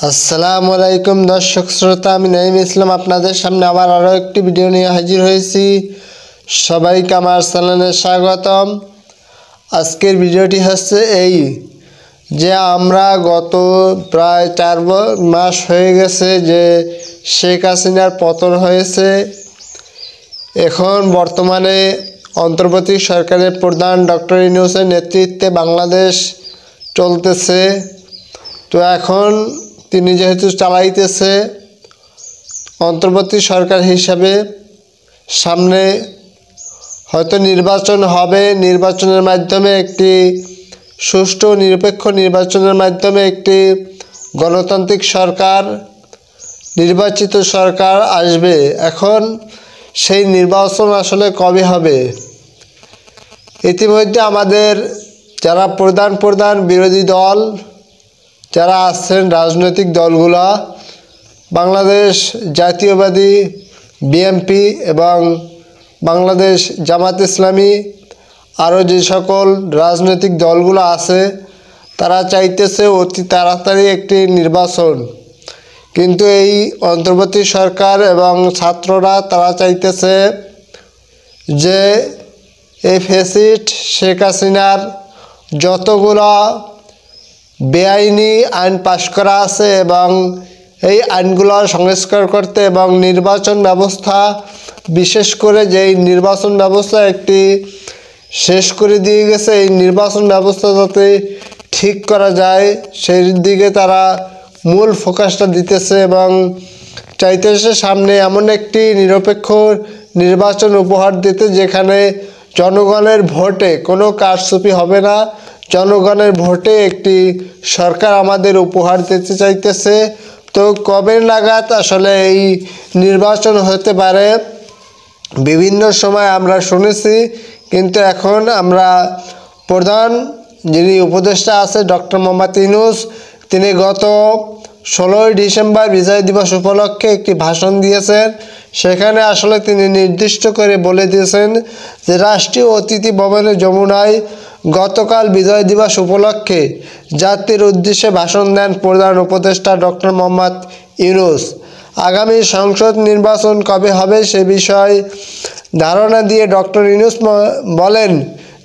আসসালামু আলাইকুম দর্শক শ্রোতা, আমি নাঈম ইসলাম আপনাদের সামনে আবার আরও একটি ভিডিও নিয়ে হাজির হয়েছি। সবাইকে আমার চ্যানেলে স্বাগতম। আজকের ভিডিওটি হচ্ছে এই যে আমরা গত প্রায় 4 মাস হয়ে গেছে যে শেখ হাসিনার পতন হয়েছে। এখন বর্তমানে অন্তর্বর্তী সরকারের প্রধান ডক্টর ইউনূসের নেতৃত্বে বাংলাদেশ চলতেছে। তো এখন তিনি যেহেতু চালাইতেছে অন্তর্বর্তী সরকার হিসাবে, সামনে হয়তো নির্বাচন হবে। নির্বাচনের মাধ্যমে একটি সুষ্ঠু নিরপেক্ষ নির্বাচনের মাধ্যমে একটি গণতান্ত্রিক সরকার, নির্বাচিত সরকার আসবে। এখন সেই নির্বাচন আসলে কবে হবে? ইতিমধ্যে আমাদের যারা প্রধান বিরোধী দল যারা আছেন, রাজনৈতিক দলগুলো, বাংলাদেশ জাতীয়বাদী বিএনপি এবং বাংলাদেশ জামাত ইসলামী, আরও যে সকল রাজনৈতিক দলগুলো আছে, তারা চাইতেছে অতি তাড়াতাড়ি একটি নির্বাচন। কিন্তু এই অন্তর্বর্তী সরকার এবং ছাত্ররা তারা চাইতেছে যে এই ফ্যাসিস্ট শেখ হাসিনার যতগুলো বেআইনি আইন পাশ করা আছে এবং এই আইনগুলো সংস্কার করতে এবং নির্বাচন ব্যবস্থা, বিশেষ করে যেই নির্বাচন ব্যবস্থা একটি শেষ করে দিয়ে গেছে, এই নির্বাচন ব্যবস্থা যাতে ঠিক করা যায় সেই দিকে তারা মূল ফোকাসটা দিতেছে এবং চাইতেছে সামনে এমন একটি নিরপেক্ষ নির্বাচন উপহার দিতে যেখানে জনগণের ভোটে কোনো কারচুপি হবে না। জনগণের ভোটে একটি সরকার আমাদের উপহার দিতে চাইতেছে। তো কবে নাগাদ আসলে এই নির্বাচন হতে পারে বিভিন্ন সময় আমরা শুনেছি, কিন্তু এখন আমরা প্রধান যিনি উপদেষ্টা আছে ডক্টর মোহাম্মদ ইউনূস, তিনি গত 16ই ডিসেম্বর বিজয় দিবস উপলক্ষে একটি ভাষণ দিয়েছেন। সেখানে আসলে তিনি নির্দিষ্ট করে বলে দিয়েছেন যে রাষ্ট্রীয় অতিথি ভবনে যমুনায় গতকাল বিজয় দিবস উপলক্ষে জাতির উদ্দেশ্যে ভাষণ দেন প্রধান উপদেষ্টা ডক্টর মোহাম্মদ ইউনূস। আগামী সংসদ নির্বাচন কবে হবে সে বিষয়ে ধারণা দিয়ে ডক্টর ইউনূস বলেন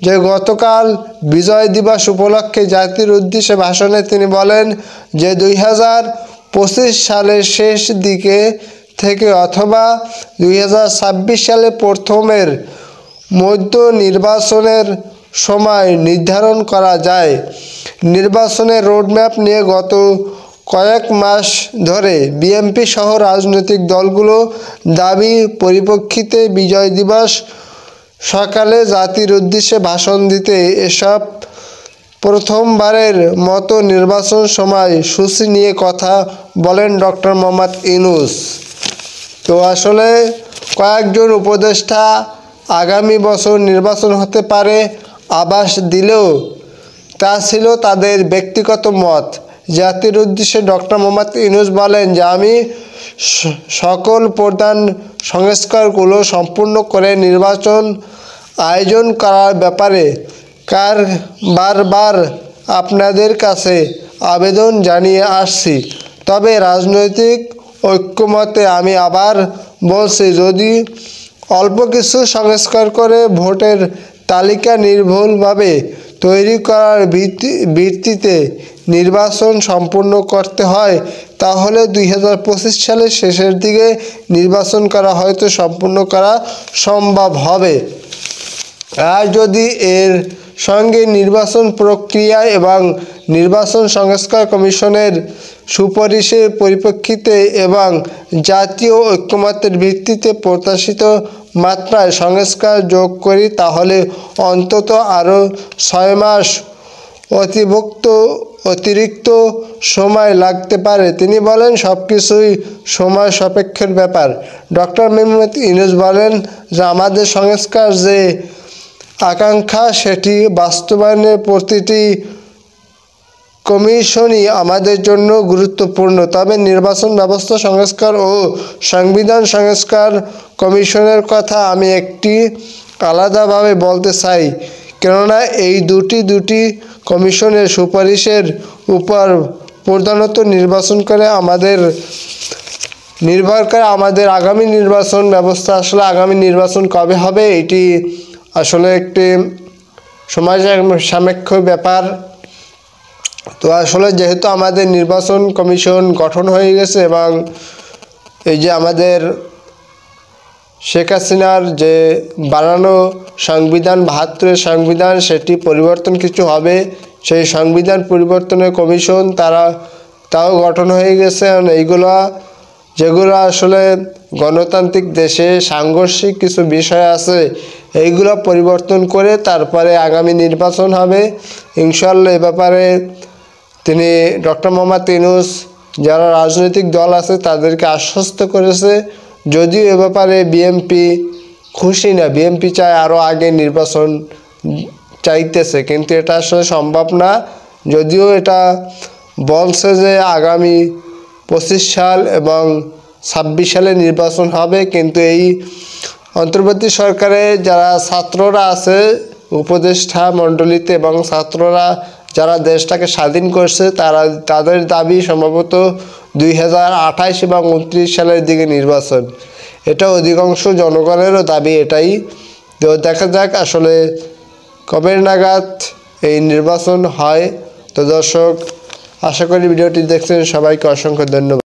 যে গতকাল বিজয় দিবস উপলক্ষে জাতির উদ্দেশ্যে ভাষণে তিনি বলেন যে 2025 সালের শেষ দিকে থেকে অথবা 2026 সালে প্রথমের মধ্য নির্বাচনের সময় নির্ধারণ করা যায়। নির্বাচনের রোডম্যাপ নিয়ে গত কয়েক মাস ধরে বিএনপি সহ রাজনৈতিক দলগুলো দাবি পরিপ্রেক্ষিতে বিজয় দিবস সকালে জাতির উদ্দেশ্যে ভাষণ দিতে এসব প্রথমবারের মতো নির্বাচন সময় সূচি নিয়ে কথা বলেন ডক্টর মোহাম্মদ ইউনূস। তো আসলে কয়েকজন উপদেষ্টা আগামী বছর নির্বাচন হতে পারে আভাস দিলেও তা ছিল তাদের ব্যক্তিগত মত। জাতির উদ্দেশ্যে ডক্টর মোহাম্মদ ইউনূস বলেন যে আমি সকল প্রধান সংস্কারগুলো সম্পূর্ণ করে নির্বাচন আয়োজন করার ব্যাপারে বারবার আপনাদের কাছে আবেদন জানিয়ে আসছি। তবে রাজনৈতিক ঐক্যমতে আমি আবার বলছি, যদি অল্প কিছু সংস্কার করে ভোটের তালিকা নির্ভুলভাবে তৈরি করার ভিত্তিতে নির্বাচন সম্পূর্ণ করতে হয় তাহলে 2025 সালের শেষের দিকে নির্বাচন করা হয়তো সম্পূর্ণ করা সম্ভব হবে। আর যদি এর সঙ্গে নির্বাচন প্রক্রিয়া এবং নির্বাচন সংস্কার কমিশনের সুপারিশের পরিপ্রেক্ষিতে এবং জাতীয় ঐক্যমত্যের ভিত্তিতে প্রত্যাশিত মাত্রায় সংস্কার যোগ করি তাহলে অন্তত আরও 6 মাস অতিরিক্ত সময় লাগতে পারে। তিনি বলেন সবকিছুই সময় সাপেক্ষের ব্যাপার। ডক্টর মোহাম্মদ ইউনূস বলেন যে আমাদের সংস্কার যে আকাঙ্ক্ষা সেটি বাস্তবায়নের প্রতিটি কমিশনই আমাদের জন্য গুরুত্বপূর্ণ। তবে নির্বাচন ব্যবস্থা সংস্কার ও সংবিধান সংস্কার কমিশনের কথা আমি একটি আলাদাভাবে বলতে চাই, কেননা এই দুটি কমিশনের সুপারিশের উপর প্রধানত নির্বাচন করে নির্ভর করে আমাদের আগামী নির্বাচন ব্যবস্থা। আসলে আগামী নির্বাচন কবে হবে এটি আসলে একটি সময় সাপেক্ষ ব্যাপার। তো আসলে যেহেতু আমাদের নির্বাচন কমিশন গঠন হয়ে গেছে এবং এই যে আমাদের শেখ হাসিনার যে বানানো সংবিধান ৭২-এর সংবিধান সেটি পরিবর্তন কিছু হবে, সেই সংবিধান পরিবর্তনের কমিশন তাও গঠন হয়ে গেছে। যেগুলো আসলে গণতান্ত্রিক দেশে সাংঘর্ষিক কিছু বিষয় আছে এইগুলো পরিবর্তন করে তারপরে আগামী নির্বাচন হবে ইনশাআল্লাহ। এ ব্যাপারে তিনি ডক্টর মোহাম্মদ ইউনূস যারা রাজনৈতিক দল আছে তাদেরকে আশ্বস্ত করেছে। যদিও এ ব্যাপারে বিএনপি খুশি না, বিএনপি চায় আরও আগে নির্বাচন চাইতেছে, কিন্তু এটা আসলে সম্ভব না। যদিও এটা বলছে যে আগামী ২৫ সাল এবং ২৬ সালে নির্বাচন হবে, কিন্তু এই অন্তর্বর্তী সরকারে যারা ছাত্ররা আছে উপদেষ্টা মণ্ডলীতে এবং ছাত্ররা যারা দেশটাকে স্বাধীন করছে তাদের দাবি সম্ভবত ২০২৮ এবং ২৯ সালের দিকে নির্বাচন। এটা অধিকাংশ জনগণেরও দাবি এটাই। তো দেখা যাক আসলে কবে নাগাদ এই নির্বাচন হয়। তো দর্শক, আশা করি ভিডিওটি দেখছেন, সবাইকে অসংখ্য ধন্যবাদ।